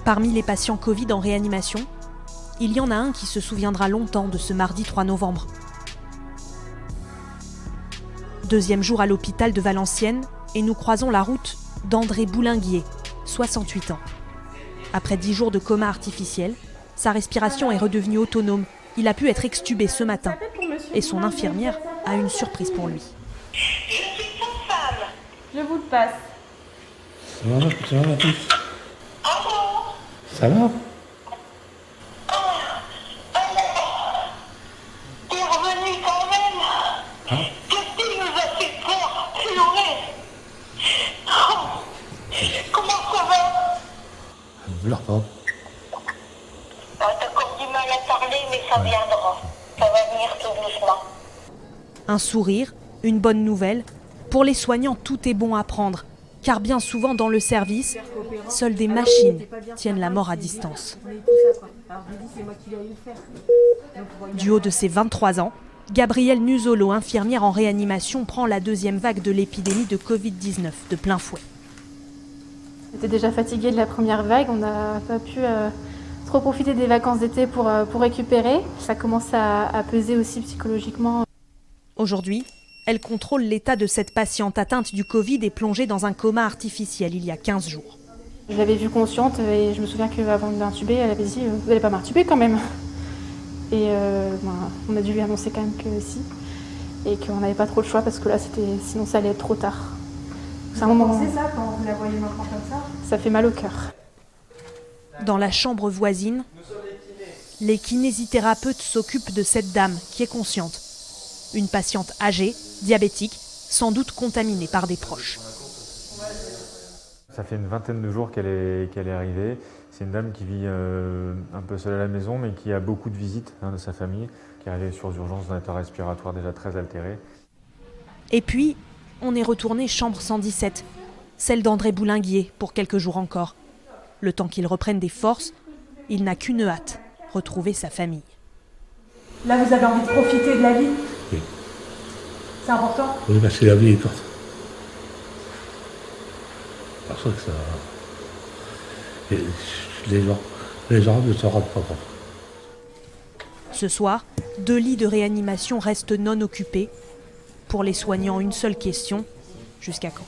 Parmi les patients Covid en réanimation, il y en a un qui se souviendra longtemps de ce mardi 3 novembre. Deuxième jour à l'hôpital de Valenciennes et nous croisons la route d'André Boulinguier, 68 ans. Après 10 jours de coma artificiel, sa respiration est redevenue autonome. Il a pu être extubé ce matin et son infirmière a une surprise pour lui. Je suis sa femme. Je vous le passe. Ça va, ma fille? Allô? Ça va? T'es revenu quand même. Hein? Qu'est-ce qui nous a fait peur? Pleurer. Comment ça va? Ne pleure pas. T'as encore du mal à parler, mais ça viendra. Ça va venir tout doucement. Un sourire, une bonne nouvelle. Pour les soignants, tout est bon à prendre. Car bien souvent dans le service, seules des machines tiennent la mort à distance. Du haut de ses 23 ans, Gabrielle Nuzolo, infirmière en réanimation, prend la deuxième vague de l'épidémie de Covid-19 de plein fouet. J'étais déjà fatiguée de la première vague, on n'a pas pu trop profiter des vacances d'été pour récupérer. Ça commence à peser aussi psychologiquement. Aujourd'hui, elle contrôle l'état de cette patiente atteinte du Covid et plongée dans un coma artificiel il y a 15 jours. Je l'avais vue consciente et je me souviens qu'avant de l'intuber, elle avait dit « Vous n'allez pas m'intuber quand même ?» Et on a dû lui annoncer quand même que si, et qu'on n'avait pas trop le choix parce que là, sinon ça allait être trop tard. C'est un moment. C'est ça quand vous la voyez maintenant comme ça? Ça fait mal au cœur. Dans la chambre voisine, les kinésithérapeutes s'occupent de cette dame qui est consciente. Une patiente âgée, diabétique, sans doute contaminée par des proches. Ça fait une vingtaine de jours qu'elle est arrivée. C'est une dame qui vit un peu seule à la maison, mais qui a beaucoup de visites de sa famille, qui est arrivée sur urgence d'un état respiratoire déjà très altéré. Et puis, on est retourné chambre 117, celle d'André Boulinguier, pour quelques jours encore. Le temps qu'il reprenne des forces, il n'a qu'une hâte, retrouver sa famille. Là, vous avez envie de profiter de la vie? Oui. C'est important? Oui, parce que la vie est courte. C'est pour ça que ça... Et les gens ne s'en rendent pas compte. Ce soir, 2 lits de réanimation restent non occupés. Pour les soignants, une seule question, jusqu'à quand ?